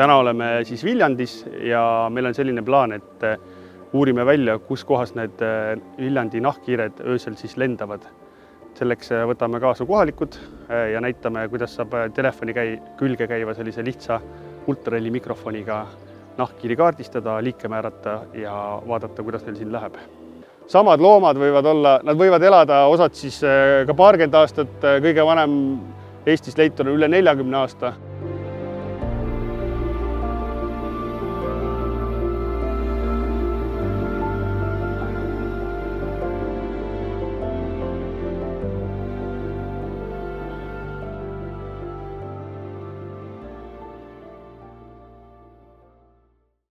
Täna oleme siis Viljandis ja meil on selline plaan, et uurime välja, kus kohas need Viljandi nahkhiired öösel siis lendavad. Selleks võtame kaasa kohalikud ja näitame, kuidas saab telefoni külge käiva sellise lihtsa ultraheli mikrofoniga nahkhiiri kaardistada, liike määrata ja vaadata, kuidas neil siin läheb. Samad loomad nad võivad elada osad siis ka paarkümmend aastat, kõige vanem Eestis leitud on üle 40 aasta.